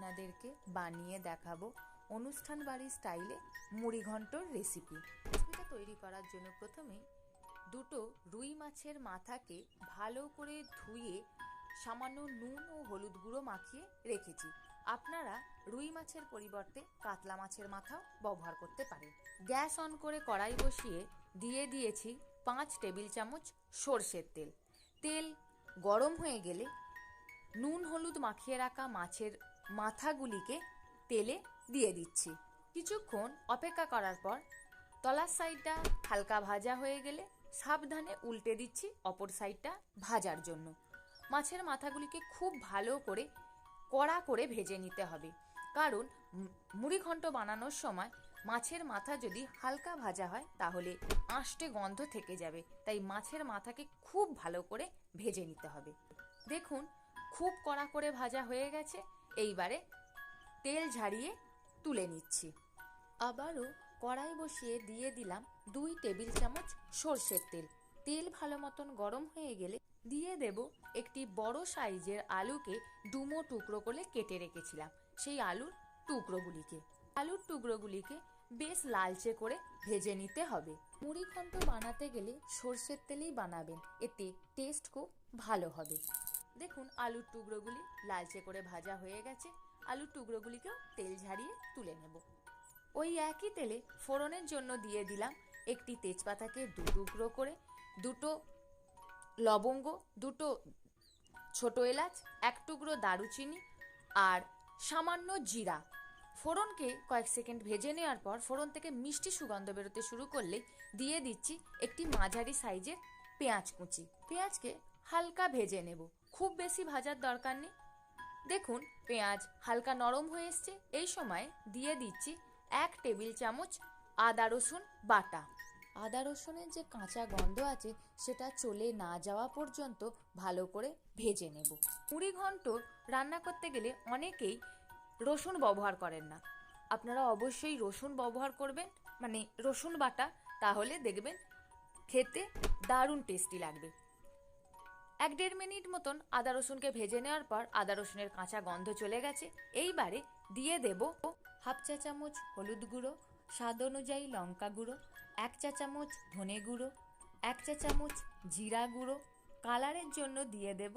আপনাদেরকে বানিয়ে দেখাবো অনুষ্ঠান বাড়ির স্টাইলে মুড়ি ঘন্টর রেসিপিটা তৈরি করার জন্য প্রথমেই দুটো রুই মাছের মাথাকে ভালো করে ধুয়ে সামান্য নুন ও হলুদ গুঁড়ো মাখিয়ে রেখেছি। আপনারা রুই মাছের পরিবর্তে কাতলা মাছের মাথাও ব্যবহার করতে পারেন। গ্যাস অন করে কড়াই বসিয়ে দিয়ে দিয়েছি 5 টেবিল চামচ সরষের তেল। তেল গরম হয়ে গেলে নুন হলুদ মাখিয়ে রাখা মাছের মাথাগুলিকে তেলে দিয়ে দিচ্ছি। কিছুক্ষণ অপেক্ষা করার পর তলার সাইডটা হালকা ভাজা হয়ে গেলে সাবধানে উল্টে দিচ্ছি অপর সাইডটা ভাজার জন্য। মাছের মাথাগুলিকে খুব ভালো করে কড়া করে ভেজে নিতে হবে, কারণ মুড়ি ঘন্ট বানানোর সময় মাছের মাথা যদি হালকা ভাজা হয় তাহলে আঁশটে গন্ধ থেকে যাবে, তাই মাছের মাথাকে খুব ভালো করে ভেজে নিতে হবে। দেখুন খুব কড়া করে ভাজা হয়ে গেছে। এইবারে তেল ঝারিয়ে তুলে নিচ্ছি। আবারও কড়াই বসিয়ে দিয়ে দিলাম 2 টেবিল চামচ সরষের তেল। তেল ভালো মতন গরম হয়ে গেলে দিয়ে দেব একটি বড় সাইজের আলুকে ডুমো টুকরো করে কেটে রেখেছিলাম। সেই আলুর টুকরোগুলিকে বেশ লালচে করে ভেজে নিতে হবে। মুড়ি ঘন্ট বানাতে গেলে সরষের তেলেই বানাবেন, এতে টেস্ট খুব ভালো হবে। দেখুন আলুর টুকরোগুলি লালচে করে ভাজা হয়ে গেছে। আলুর টুকরোগুলিকেও তেল ঝারিয়ে তুলে নেব। ওই একই তেলে ফোড়নের জন্য দিয়ে দিলাম একটি তেজপাতাকে 2 টুকরো করে, 2টো লবঙ্গ, 2টো ছোট এলাচ, 1 টুকরো দারুচিনি আর সামান্য জিরা। ফোড়নকে কয়েক সেকেন্ড ভেজে নেওয়ার পর ফোড়ন থেকে মিষ্টি সুগন্ধ বেরোতে শুরু করলে দিয়ে দিচ্ছি একটি মাঝারি সাইজের পেঁয়াজ কুচি। পেঁয়াজকে হালকা ভেজে নেব, খুব বেশি ভাজার দরকার নেই। দেখুন পেঁয়াজ হালকা নরম হয়ে এসছে। এই সময় দিয়ে দিচ্ছি 1 টেবিল চামচ আদা রসুন বাটা। আদা রসুনের যে কাঁচা গন্ধ আছে সেটা চলে না যাওয়া পর্যন্ত ভালো করে ভেজে নেব। মুড়ি ঘন্ট রান্না করতে গেলে অনেকেই রসুন ব্যবহার করেন না, আপনারা অবশ্যই রসুন ব্যবহার করবেন, মানে রসুন বাটা, তাহলে দেখবেন খেতে দারুণ টেস্টি লাগবে। 1-1.5 মিনিট মতন আদা রসুনকে ভেজে নেওয়ার পর আদা রসুনের কাঁচা গন্ধ চলে গেছে। এইবারে দিয়ে দেব 1/2 চা চামচ হলুদ গুঁড়ো, স্বাদ অনুযায়ী লঙ্কা গুঁড়ো, 1 চা চামচ ধনে গুঁড়ো, 1 চা চামচ জিরা গুঁড়ো। কালারের জন্য দিয়ে দেব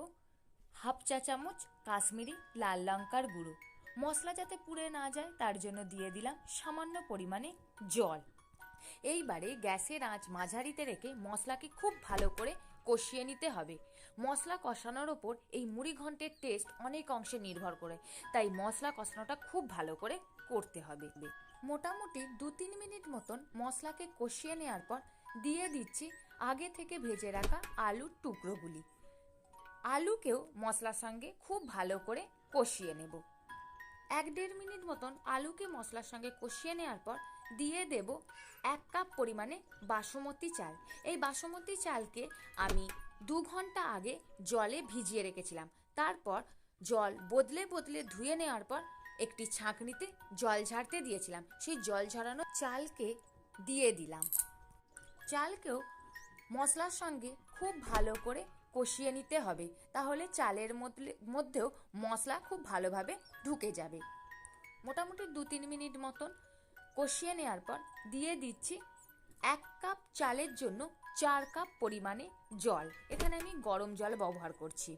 1/2 চা চামচ কাশ্মীরি লাল লঙ্কার গুঁড়ো। মশলা যাতে পুড়ে না যায় তার জন্য দিয়ে দিলাম সামান্য পরিমাণে জল। এইবারে গ্যাসের আঁচ মাঝারিতে রেখে মশলাকে খুব ভালো করে কষিয়ে নিতে হবে। মশলা কষানোর ওপর এই মুড়ি ঘন্টের টেস্ট অনেক অংশে নির্ভর করে, তাই মশলা কষানোটা খুব ভালো করে করতে হবে। মোটামুটি 2-3 মিনিট মতন মশলাকে কষিয়ে নেওয়ার পর দিয়ে দিচ্ছি আগে থেকে ভেজে রাখা আলুর টুকরোগুলি। আলুকেও মশলার সঙ্গে খুব ভালো করে কষিয়ে নেব। 1-1.5 মিনিট মতন আলুকে মশলার সঙ্গে কষিয়ে নেওয়ার পর দিয়ে দেব 1 কাপ পরিমাণে বাসমতি চাল। এই বাসমতি চালকে আমি 2 ঘন্টা আগে জলে ভিজিয়ে রেখেছিলাম। তারপর জল বদলে বদলে ধুয়ে নেওয়ার পর একটি ছাঁকনিতে জল ঝাড়তে দিয়েছিলাম। সেই জল ঝরানো চালকে দিয়ে দিলাম। চালকেও মশলার সঙ্গে খুব ভালো করে কষিয়ে নিতে হবে, তাহলে চালের মধ্যেও মশলা খুব ভালোভাবে ঢুকে যাবে। মোটামুটি 2-3 মিনিট মতন কষিয়ে নেওয়ার পর দিয়ে দিচ্ছি 1 কাপ চালের জন্য 4 কাপ পরিমাণে জল। এখানে আমি গরম জল ব্যবহার করছি।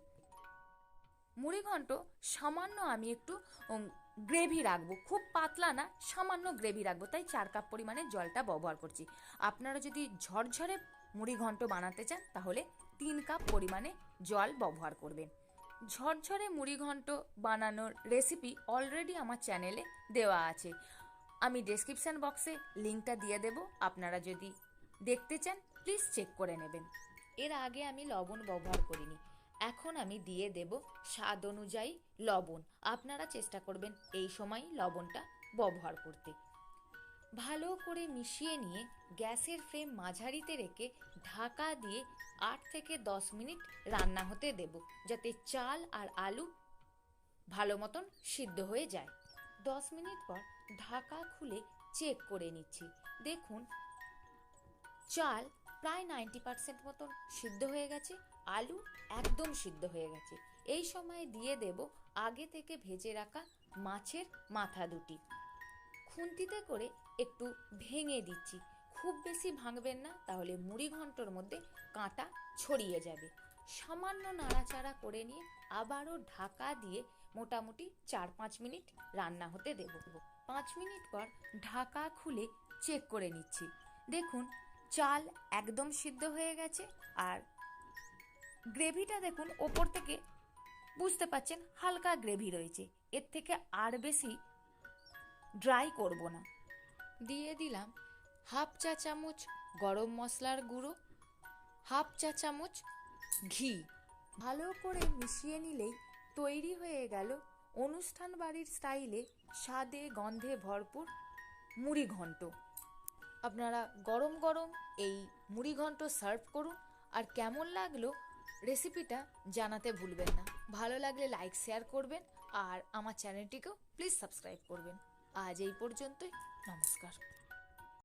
মুড়ি ঘন্ট সামান্য আমি একটু গ্রেভি রাখবো, খুব পাতলা না, সামান্য গ্রেভি রাখবো, তাই 4 কাপ পরিমাণে জলটা ব্যবহার করছি। আপনারা যদি ঝরঝরে মুড়ি ঘন্ট বানাতে চান তাহলে 3 কাপ পরিমাণে জল ব্যবহার করবেন। ঝরঝরে মুড়ি ঘন্ট বানানোর রেসিপি অলরেডি আমার চ্যানেলে দেওয়া আছে, আমি ডেসক্রিপশন বক্সে লিঙ্কটা দিয়ে দেব। আপনারা যদি দেখতে চান প্লিজ চেক করে নেবেন। এর আগে আমি লবণ ব্যবহার করিনি, এখন আমি দিয়ে দেব স্বাদ অনুযায়ী লবণ। আপনারা চেষ্টা করবেন এই সময় লবণটা ব্যবহার করতে। ভালো করে মিশিয়ে নিয়ে গ্যাসের ফ্লেম মাঝারিতে রেখে ঢাকা দিয়ে 8 থেকে 10 মিনিট রান্না হতে দেব, যাতে চাল আর আলু ভালো মতন সিদ্ধ হয়ে যায়। 10 মিনিট পর ঢাকা খুলে চেক করে নিচ্ছি। দেখুন চাল প্রায় 90% মতন সিদ্ধ হয়ে গেছে, আলু একদম সিদ্ধ হয়ে গেছে। এই সময় দিয়ে দেব আগে থেকে ভেজে রাখা মাছের মাথা দুটি খুন্তিতে করে একটু ভেঙে দিচ্ছি। খুব বেশি ভাঙবেন না, তাহলে মুড়ি ঘন্টর মধ্যে কাঁটা ছড়িয়ে যাবে। সামান্য নাড়াচাড়া করে নিয়ে আবারও ঢাকা দিয়ে মোটামুটি 4-5 মিনিট রান্না হতে দেব। 5 মিনিট পর ঢাকা খুলে চেক করে নিচ্ছি। দেখুন চাল একদম সিদ্ধ হয়ে গেছে, আর গ্রেভিটা দেখুন ওপর থেকে বুঝতে পাচ্ছেন হালকা গ্রেভি রয়েছে। এর থেকে আর বেশি ড্রাই করব না। দিয়ে দিলাম হাফ চা চামচ গরম মশলার গুঁড়ো, হাফ চা চামচ ঘি। ভালো করে মিশিয়ে নিলেই তৈরি হয়ে গেল অনুষ্ঠান বাড়ির স্টাইলে স্বাদে গন্ধে ভরপুর মুড়ি ঘন্ট। আপনারা গরম গরম এই মুড়ি ঘন্ট সার্ভ করুন, আর কেমন লাগলো রেসিপিটা জানাতে ভুলবেন না। ভালো লাগলে লাইক শেয়ার করবেন, আর আমার চ্যানেলটিকেও প্লিজ সাবস্ক্রাইব করবেন। আজ এই পর্যন্তই, নমস্কার।